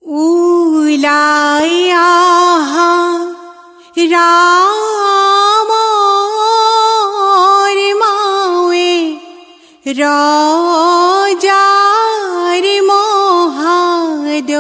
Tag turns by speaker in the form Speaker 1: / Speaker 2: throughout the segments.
Speaker 1: ওলাই আহা ৰামৰ মাৱে ৰজাৰ মহাদয়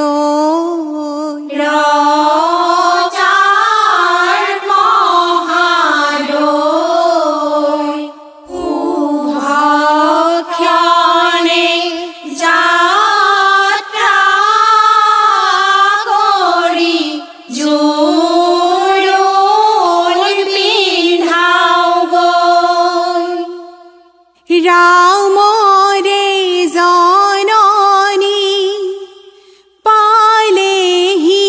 Speaker 1: ৰামৰে জননী পালেহি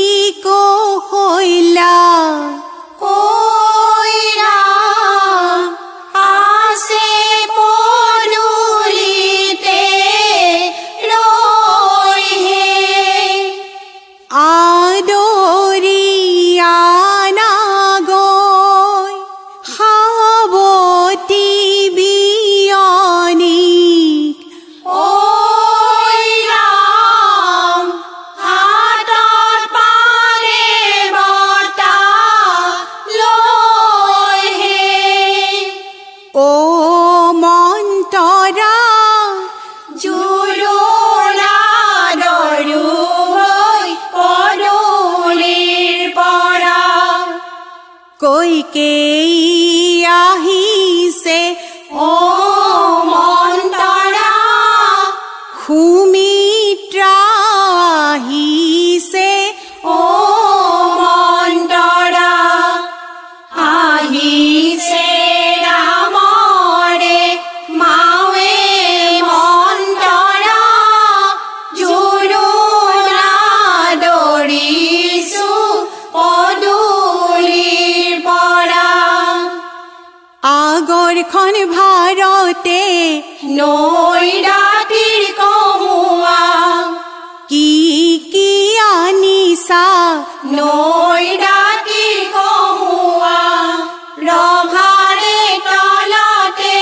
Speaker 1: কৌশল্যা
Speaker 2: ঐ ৰাম আছে পদূলিতে ৰৈ হে
Speaker 1: আদৰি আনা গৈ সাৱতী কৈকেয়ী আহিছে
Speaker 2: ও মন্তৰা
Speaker 1: সুমিত্ৰা আহিছে
Speaker 2: ও মন্তৰা আহিছে ৰামৰে মাৱে মন্তৰা জোৰোলা দৰিছো
Speaker 1: আগৰখন ভাৰতে
Speaker 2: নৈ ৰাতিৰ কহুৱা
Speaker 1: কি কি আনিছা
Speaker 2: নৈ ৰাতিৰ কহুৱা ৰভাৰে তলতে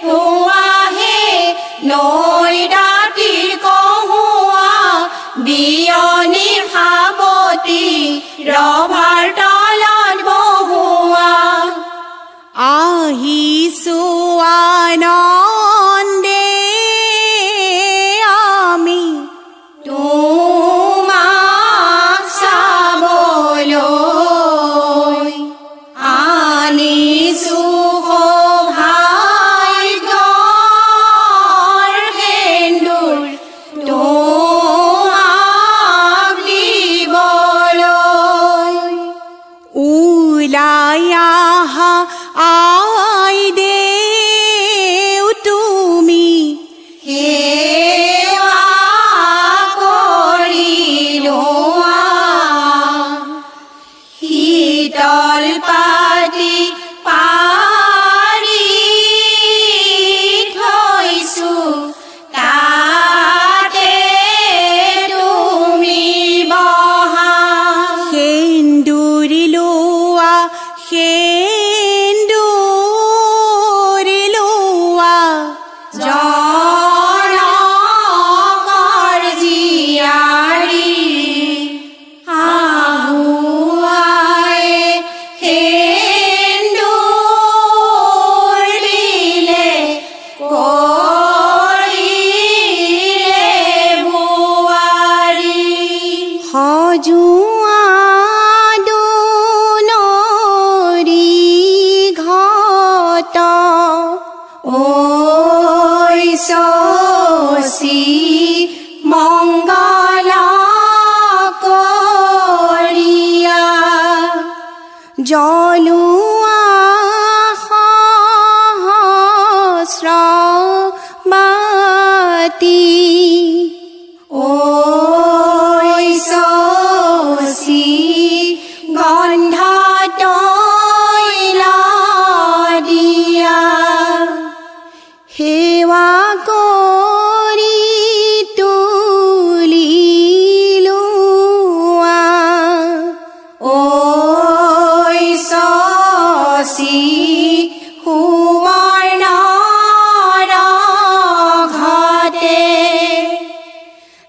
Speaker 2: ধোৱাহে নৈ ৰাতিৰ কহুৱা বিয়নী সাৱতী ৰভাৰ তলত বহুৱা
Speaker 1: আহিছো আনন্দে আমি
Speaker 2: তোমাক চাবলৈ আনিছো সৌভাগ্যৰ সেন্দুৰ তোমাক দিবলৈ
Speaker 1: ওলাই আহা আই দেউ তুমি
Speaker 2: সেৱা কৰি লোৱা শীতল পাতি পাৰি থৈছো তাতে তুমি বহা
Speaker 1: সেন্দুৰি লোৱা সেন্দুৰি লোৱা
Speaker 2: জনকৰ জীয়াৰী আহুৱাই সেন্দুৰ দিলে কৰিলে বোৱাৰী
Speaker 1: সজোৱা দুনৰী ঘট
Speaker 2: ঐ শশী মংগল কৰিয়া
Speaker 1: জ্বলোৱা সহস্ৰ বাতি
Speaker 2: ঐ শশী গন্ধ তৈল দিয়া
Speaker 1: সেৱা কৰি তুলিলোৱা
Speaker 2: ঐ শশী সুৱৰ্ণৰ ঘটে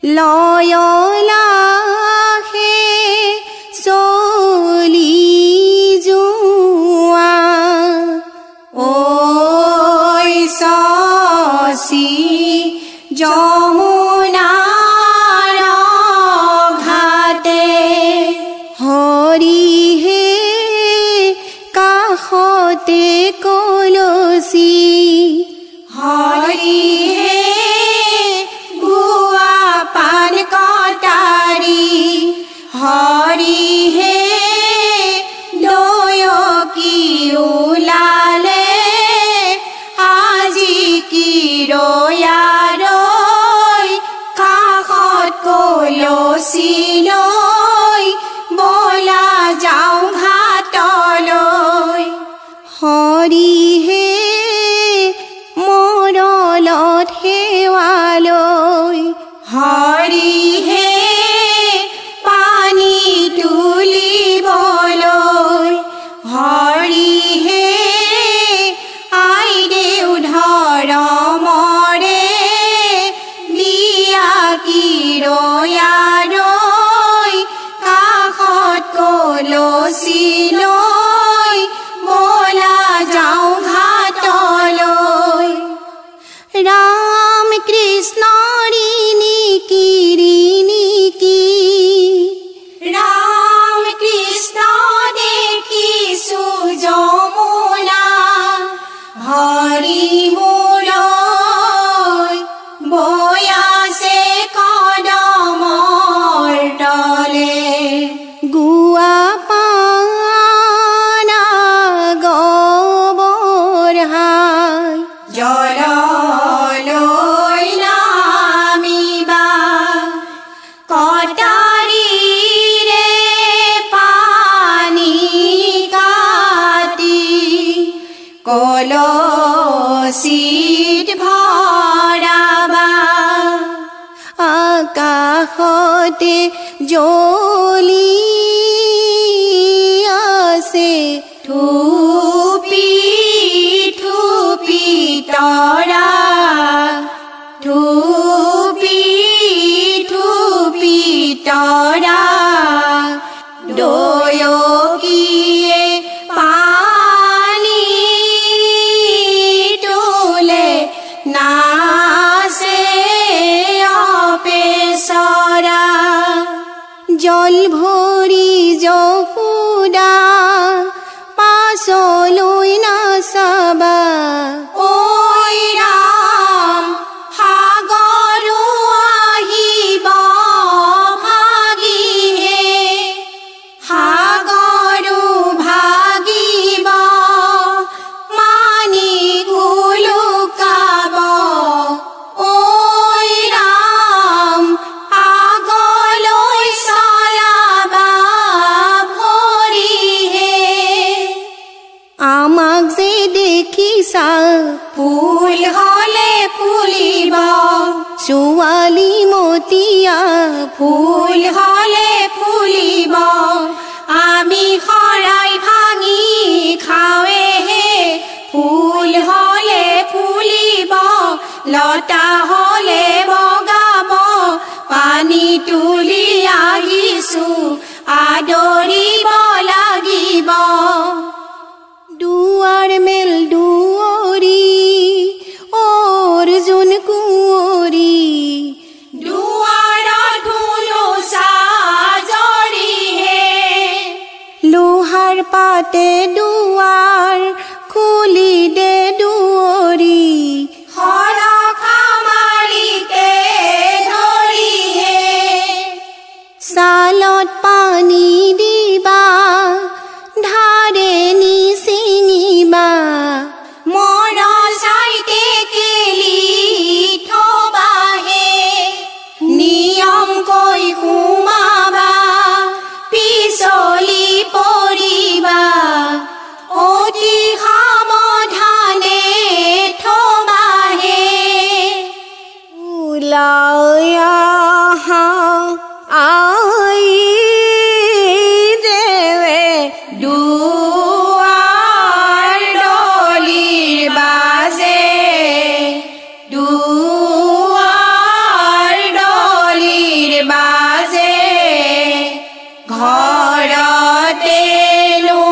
Speaker 1: লয়লা
Speaker 2: হৰিহে পানী তুলিবলৈ হৰিহে আইদেউ ধৰমৰে বিয়া কিৰয়াৰৈ কাষত কলচি লৈ বলা যাওঁ ঘাটলৈ
Speaker 1: राम कृष्ण ऋणिकी
Speaker 2: राम कृष्ण দেখিছো যমুনা হৰি মূৰৈ বৈ আছে কদমৰ তলে
Speaker 1: গুয়া পানা গবৰহাই
Speaker 2: জললৈ নামিবা কটাৰীৰে পানী কাটি কলচীত ভৰাবা
Speaker 1: আকাশতে জ্বলি আছে
Speaker 2: থুপি থুপি তৰা থুপি থুপি তৰা দয়কিয়ে পানী তোলে নাচে অপেচৰা
Speaker 1: জল ভৰি যশোদা পাছলৈ নাচাবা
Speaker 2: ঐ ৰাম সাগৰো আহিব ভাগিহে সাগৰো ভাগিব মানি গোলোকাব ঐ ৰাম আগলৈ চলাবা ভৰিহে
Speaker 1: আমাক যে দেখিছা
Speaker 2: ফুল হলে ফুলিব
Speaker 1: ছোৱালী মতিয়া
Speaker 2: ফুল হলে ফুলিব আমি শৰাই ভাঙি খাওঁহে ফুল হলে ফুলিব লতা হলে বগাব পানী তুলি আহিছো আদৰিব লাগিব
Speaker 1: দুৱাৰ মেল দুৱৰী অৰ্জুন কুঁৱৰী
Speaker 2: দুৱাৰত ধুনুচা জৰিহে
Speaker 1: লোহাৰ পাতে দুৱাৰ খুলি দে দুৱৰী
Speaker 2: সৰখা মাৰিতে ধৰিহে
Speaker 1: ছালত পানী দিবা ধাৰে নিচিঙিবা
Speaker 2: মৰ চাইতে কেলি থবাহে নিয়ম কৈ সোমাবা পিছলি পৰিবা অতি সাৱধানে থবাহে
Speaker 1: ওলাই আহা আই দেৱে
Speaker 2: দুৱাৰ দলিৰ বাজে দুৱাৰ দলিৰ বাজে ঘৰতে লো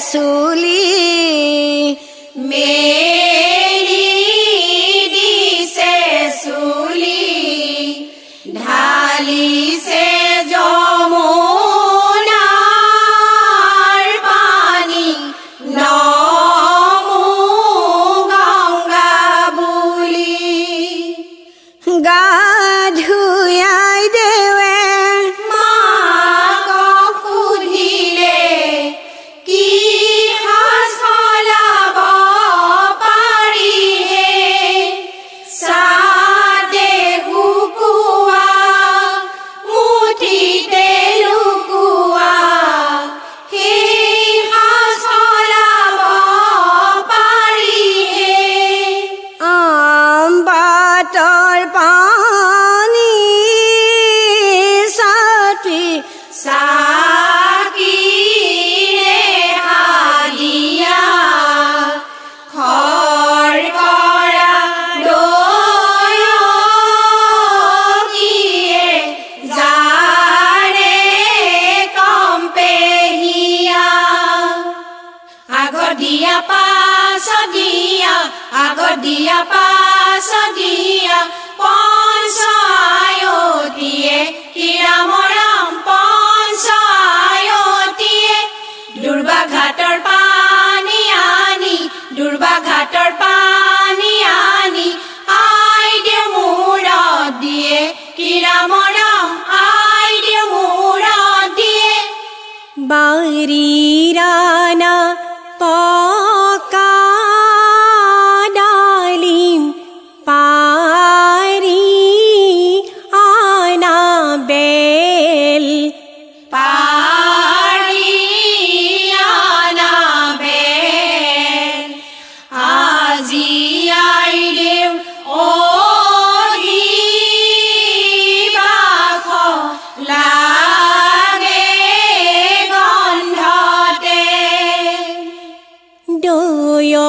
Speaker 1: চুলি
Speaker 2: মেলি দিছে চুলি ঢালিছে যমুনাৰ পানী নমো গংগা বুলি
Speaker 1: গা ধুয়াই দেৱে
Speaker 2: মাকক সুধিলে কি সাজ সলাব পাৰিহে চাতে শুকুৱা মুঠিতে লুকুৱা সেই সাজ সলাব পাৰিহে
Speaker 1: বাটৰ পানী চাতি
Speaker 2: চাকিৰে হালিয়া খৰ কৰা দয়কিয়ে জাৰে কম্পেহিয়া আগত দিয়া পাছত দিয়া আগত দিয়া পাছত দিয়া পঞ্চায়তীয়ে কিৰামৰাম পঞ্চায়তীয়ে দুৰ্বাঘাটৰ পানী আনি দুৰ্বাঘাটৰ পানী আনি আই দেউ মূৰত দিয়ে কিৰামৰাম আই দেউ মূৰত দিয়ে
Speaker 1: বাৰিৰানা পকা ডালিম পাৰি আনা বেল
Speaker 2: পাৰি আনা বেল আজি আই দেউ অহিবাস লাগে গন্ধতে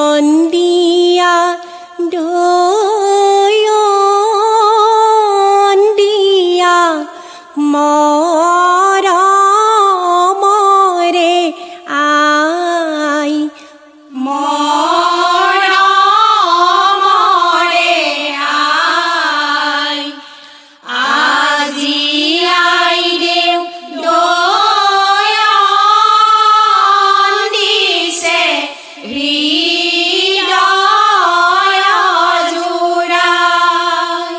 Speaker 1: দয়ন্দিয়া দয়ন্দিয়া মৰমৰে আই
Speaker 2: মৰমৰে আই আজি আই দেউ দয়ন দিছে হৃদয় জোৰাই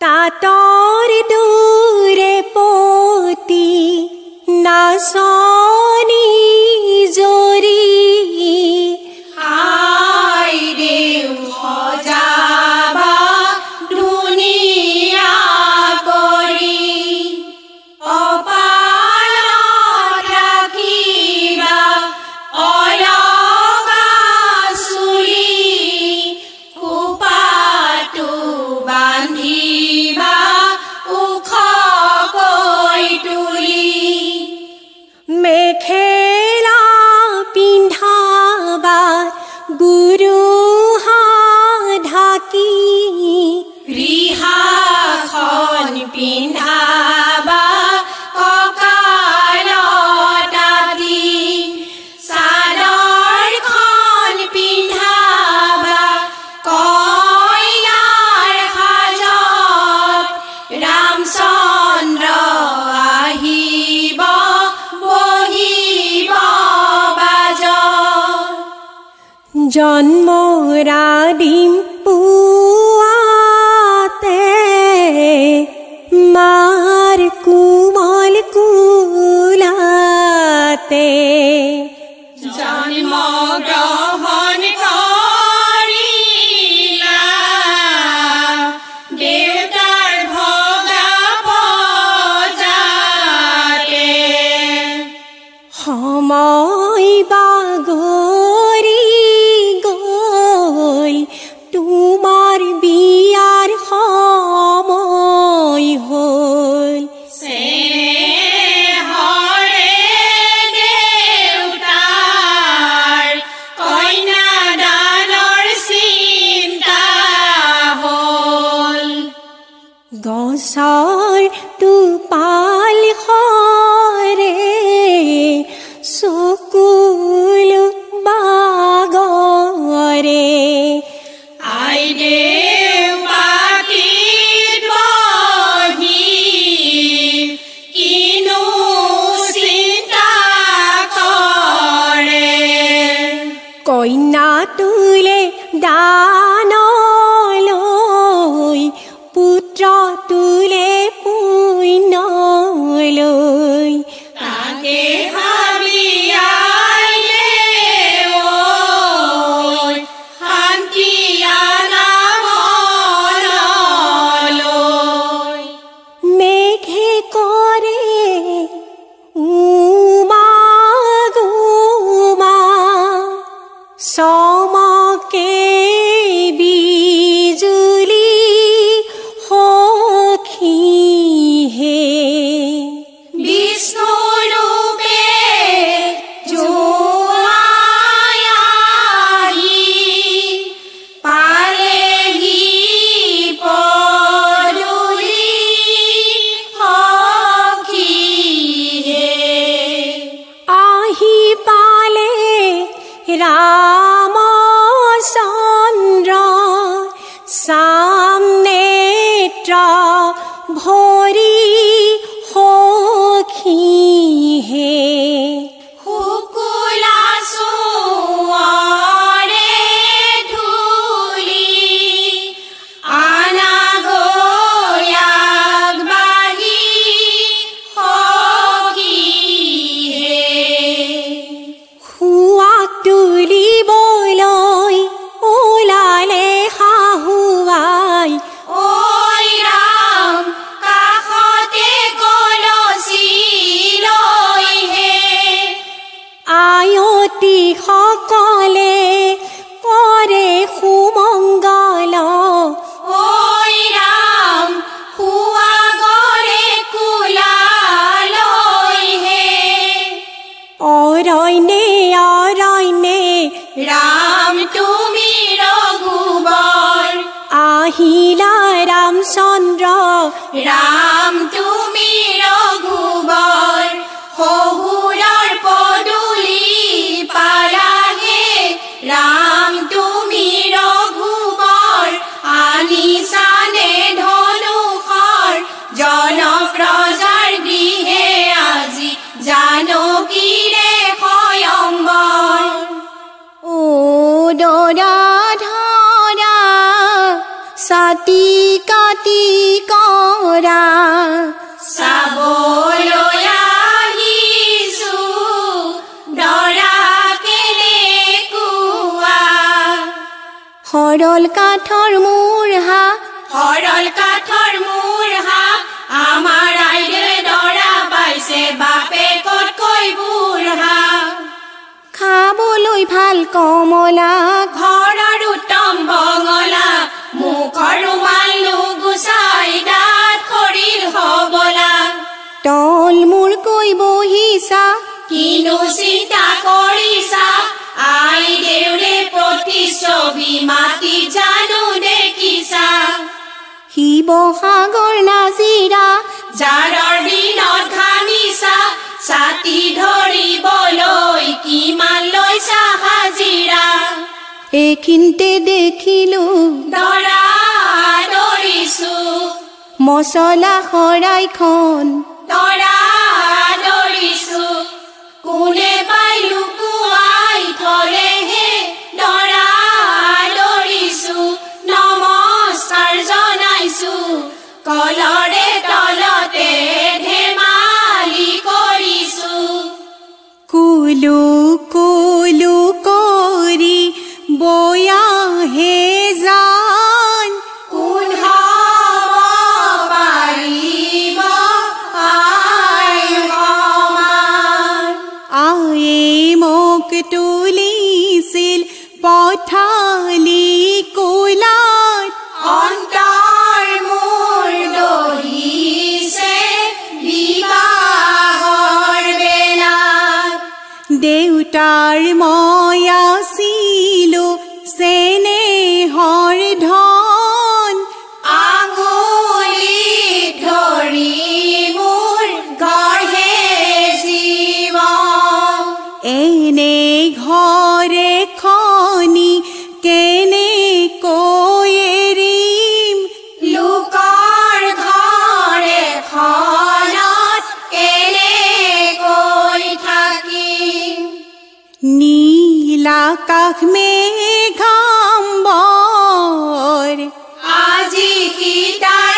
Speaker 1: তাতৰ দূৰে পতি নাচনি জৰি
Speaker 2: আই দেউ সজাবা ধুনীয়া কৰি অপালত ৰাখিবা অলকা চুলি খোপাটো বান্ধিবা ওখকৈ তুলি
Speaker 1: মেখেলা পিন্ধাবা গুৰুহা ঢাকি
Speaker 2: ৰিহাখন পিন্ধাবা কঁকালত আদি চাদৰখন পিন্ধাবা কইনাৰ সাজত ৰামচন্দ্ৰ আহিব বহিব বাজত
Speaker 1: জন্মৰা দিম পুৱাতে মাৰ কোমল কোলাতে
Speaker 2: জন্ম গ্ৰহণ কৰিলা দেউতাৰ ভগা পজাতে
Speaker 1: সময় বাগৰি গ'ল তোমাৰ বিয়াৰ সময় হ'ল
Speaker 2: হৰে দেউতাৰ কইনা দানৰ চিন্তা হ'ল
Speaker 1: গছৰ টোপাল সৰে চকু কইনা তুলে দানলৈ পুত্ৰ তুলে পুণ্যলৈ
Speaker 2: তাকে ভাবি আইলে ঐ শান্তি আনা মনলৈ
Speaker 1: মেঘে কৰে উমা গুমা চমকে বিজুলি সখী হে
Speaker 2: বিষ্ণুৰূপে জোৱাই আহি পালেহি পদূলি সখী হে
Speaker 1: আহি পালে ৰামচন্দ্ৰ সামনেত্ৰ ভৰি সখী হে
Speaker 2: শুকুলা চোঁৱৰে ধূলি আনা গৈ আগবাঢ়ি সখী হে
Speaker 1: শুৱাক তুলিবলৈ ওলালে শাহুৱাই
Speaker 2: ঐ ৰাম কাষতে কলচি লৈ হে
Speaker 1: আয়তী সকলে কৰে সুমংগল
Speaker 2: ঐ ৰাম সুৱাগৰে কোলা লৈ হে
Speaker 1: অৰণ্যে অৰণ্যে
Speaker 2: ৰাম তুমি ৰঘুবৰ
Speaker 1: আহিলা ৰামচন্দ্ৰ
Speaker 2: ৰাম তুমি ৰঘুবৰ শহুৰৰ পদূলি পালাহে ৰাম তুমি ৰঘুবৰ আনিছানে ধনুষৰ জনপ্ৰজাৰ গৃহে আজি জানকীৰে স্বয়ম্বৰ
Speaker 1: ও দৰা ধৰা ছাতি কাটি কৰা
Speaker 2: চাবলৈ আহিছো দৰা কেনেকুৱা
Speaker 1: সৰল কাঠৰ মূঢ়া
Speaker 2: সৰল কাঠৰ মূঢ়া আমাৰ আইৰে দৰা পাইছে বাপে কতকৈ বুঢ়া
Speaker 1: খাবলৈ ভাল কমলা
Speaker 2: ঘৰৰ উত্তম বঙলা মুখৰ ৰুমাল নুগুচাই দাঁত খৰিল হবলা
Speaker 1: তল মূৰকৈ বহিছা
Speaker 2: কিনো চিন্তা কৰিছা আই দেউৰে প্ৰতিচ্ছবি মাতি জানো দেখিছা
Speaker 1: শিৱসাগৰ নাজিৰা
Speaker 2: জাৰৰ দিনত ঘামিছা ছাতি ধৰিবলৈ কিমান লৈছা হাজিৰা
Speaker 1: এইখিনিতে দেখিলো
Speaker 2: দৰা দৰিছো
Speaker 1: মচলা শৰাইখন
Speaker 2: দৰা দৰিছো কোনে পাই লুকুৱাই থলেহে দৰা দৰিছো নমস্কাৰ জনাইছো কলৰে তলতে ধেমালি কৰিছো
Speaker 1: কুলু কুলু কৰি বয়াহে জান
Speaker 2: কোন হ'ব পাৰিব আই সমান
Speaker 1: আয়ে মোক তুলিছিল পথালি কোলাত
Speaker 2: অন্তৰ মোৰ দহিছে বিবাহৰ বেলাত
Speaker 1: দেউতাৰ মই আছিলো চেনেহৰ ধন
Speaker 2: আঙুলি ধৰি মোৰ গঢ়ে জীৱন
Speaker 1: এনে ঘৰে খনি কেনেকৈ এৰিম
Speaker 2: লোকৰ ঘৰ এখনত কেনেকৈ থাকিম
Speaker 1: নীল লাকাশ মেঘাম্বৰ
Speaker 2: আজি সীতাৰ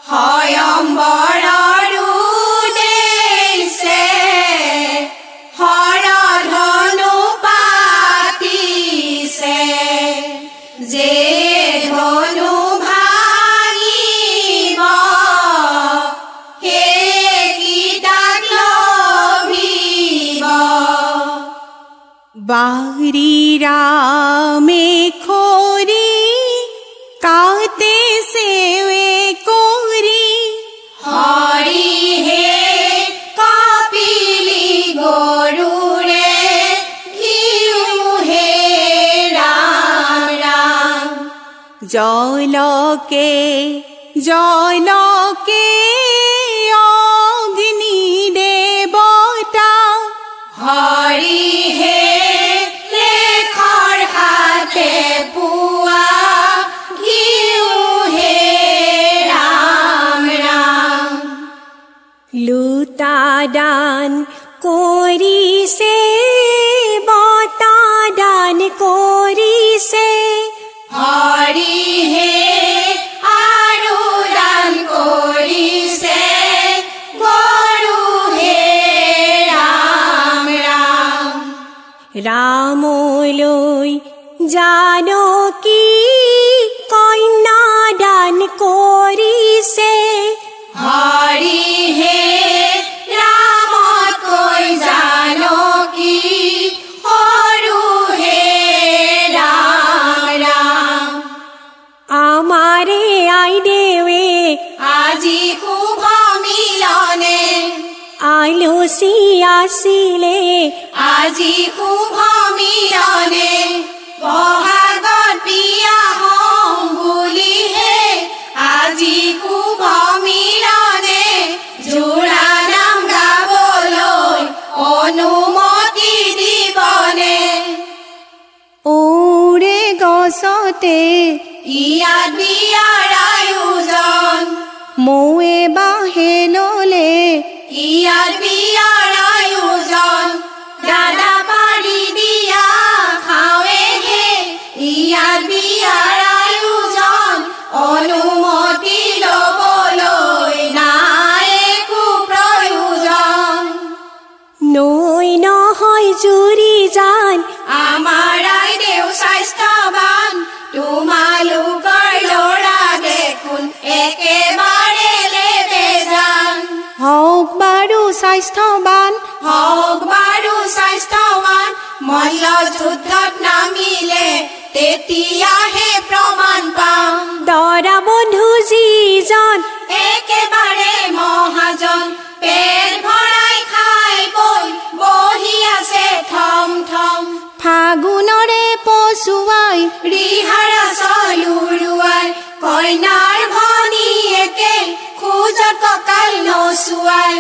Speaker 2: সয়ম্বৰৰ উদ্দেশ্যে হৰধনু পাতিছে, যে ধনু ভাঙিব সেইকেইটাক লভিব।
Speaker 1: বাৰি ৰামে খৰি কাতে সেৱে কৰি
Speaker 2: হৰিহে কপিলি গৰুৰে ঘিউহে ৰাম ৰাম।
Speaker 1: জলকে জলকে অগ্নি দেৱতা
Speaker 2: হৰিহে লেখৰ হাতে পোৱা ঘিউহে ৰাম ৰাম।
Speaker 1: লুটা দান কৰিছে বতা দান কৰিছে
Speaker 2: হৰিহে আৰু দান কৰিছে গৰুহে ৰাম ৰাম।
Speaker 1: ৰামলৈ জানকী কন্যা দান কৰিছে
Speaker 2: হৰিহে ৰামতকৈ জানকী সৰুহে ৰাম ৰাম।
Speaker 1: আমাৰে আইদেৱে
Speaker 2: আজি শুভ মিলনে
Speaker 1: আলচি আছিলে
Speaker 2: আজি শুভ মিলনে বহাগত বিয়া হম বুলিহে আজি শুভ মিলনে জোৰা নাম গাবলৈ অনুমতি দিবনে।
Speaker 1: ওৰে গছতে
Speaker 2: ইয়াত বিয়াৰ আয়োজন
Speaker 1: মৌৱে বাঁহে ললে
Speaker 2: ইয়াত বিয়াৰ আয়োজন দাদা পাৰি দিয়া খাৱেহে ইয়াত বিয়াৰ আয়োজন অনুমতি ল'বলৈ নাই একো প্ৰয়োজন।
Speaker 1: নৈ নহয় জুৰি জান
Speaker 2: আমাৰ আইদেউ স্বাস্থ্যৱান তোমালোকৰ ল'ৰা দেখোন একেবাৰে লেবেজান।
Speaker 1: হওক বাৰু স্বাস্থ্যৱান
Speaker 2: হওক বাৰু স্বাস্থ্যৱান মল্ল যুদ্ধত নামিলে তেতিয়াহে প্ৰমাণ পাম।
Speaker 1: দৰা বন্ধু যিজন
Speaker 2: একেবাৰে মহাজন পেট ভৰাই খাই বৈ বহি আছে থম থম।
Speaker 1: ফাগুনৰে পচুৱাই
Speaker 2: ৰিহাৰা চলুৰুৱাই কইনাৰ ভনীয়েকে খোজত কঁকাল নচুৱাই।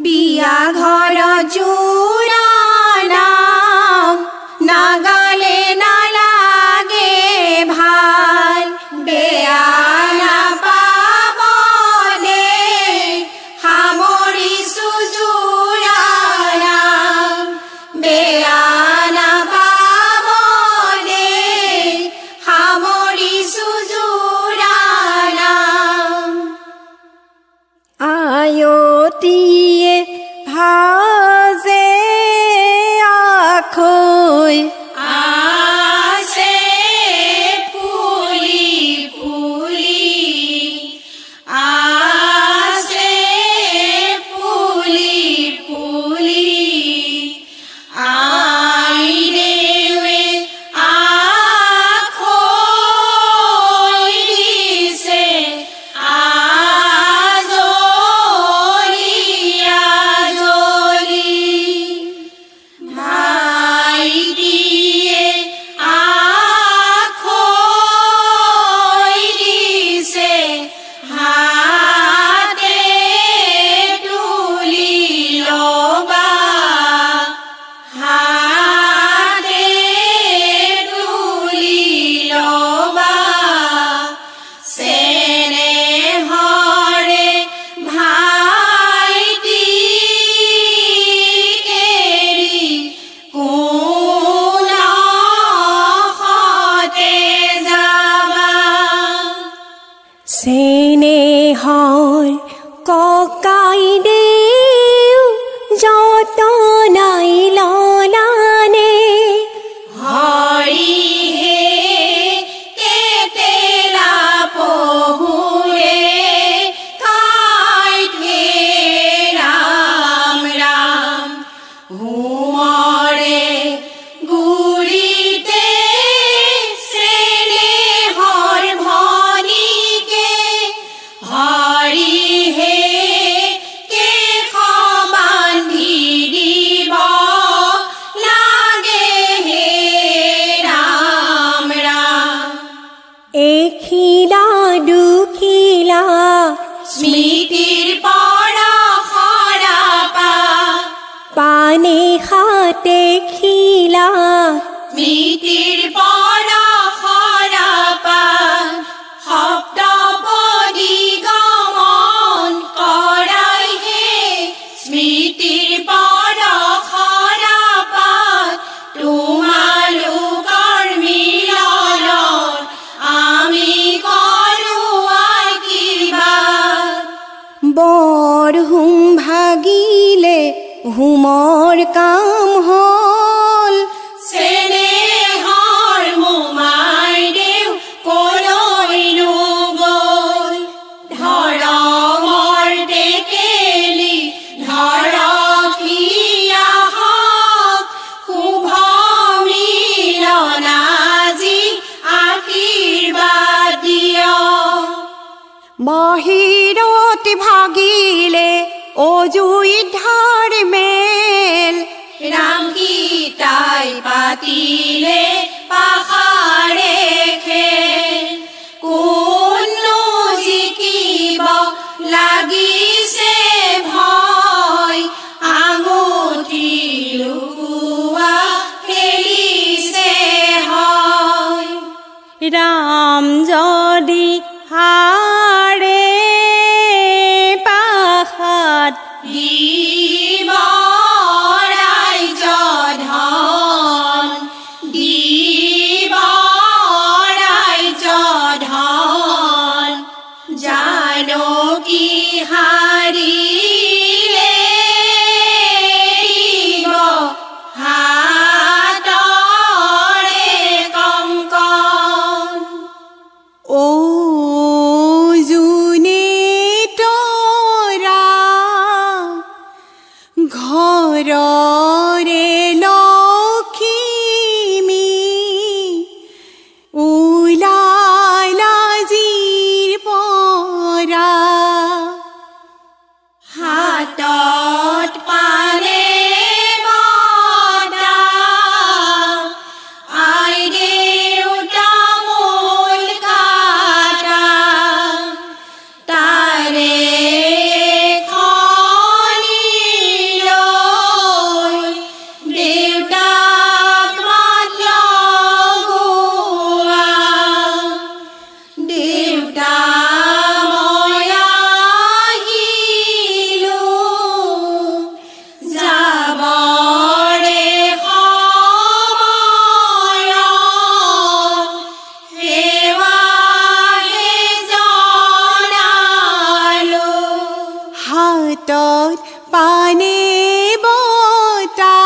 Speaker 2: বিয়া ঘৰত জোৰা নাম নাগালে নালাগে ভাল, বেয়া নাপাবনে সামৰিছো জোৰা নাম, বেয়া নাপাবনে সামৰিছো জোৰা নাম।
Speaker 1: আয়তীয়ে ভাজে আখৈ
Speaker 2: আছে পুলি পুলি আছে পুলি পুলি আইদেৱে আখৈ দিছে আজলি আজলি ভাইটি
Speaker 1: আনে হাতে খিলা
Speaker 2: স্মৃতিৰ পৰা সৰাপা শব্দ গমন কৰাইহে স্মৃতিৰ পৰা সৰাপা তোমালোকৰ মিলনত আমি কৰোৱাই কিবা
Speaker 1: বৰ হুম ভাগিলে হুমৰ কাম হ'ল
Speaker 2: চেনেহৰ মোমাই দেউ কলৈনো গ'ল ধৰমৰ টেকেলি ধৰকীয়া হওক শুভ মিলন আজি আশীৰ্বাদ দিয়ক
Speaker 1: বাহিৰত ভাগিলে অযোধ্যাৰ মেল
Speaker 2: ৰাম সীতাই পাতিলে পাহাৰে খেল কোননো জিকিব লাগিছে ভয় আঙুঠি লুকুওৱা খেলিছে হয়
Speaker 1: ৰাম যদি হাৰে পাখাত
Speaker 2: দিব ৰাজ্য ধন দিব ৰাজ্য ধন জানকী হাৰিলে দিব হাতৰে কংকণ
Speaker 1: ও জোনে তৰা ঘৰৰে লখিমী ওলালা জিৰ পৰা
Speaker 2: হাতত পালে বটা আই দেউতা মূল কাটা তাৰে খনি লৈ দেউতাক মাত লগোৱা দেউতা মই আহিলো যাবৰে সময়ত সেৱাহে জনালো
Speaker 1: হাতত পানে বটা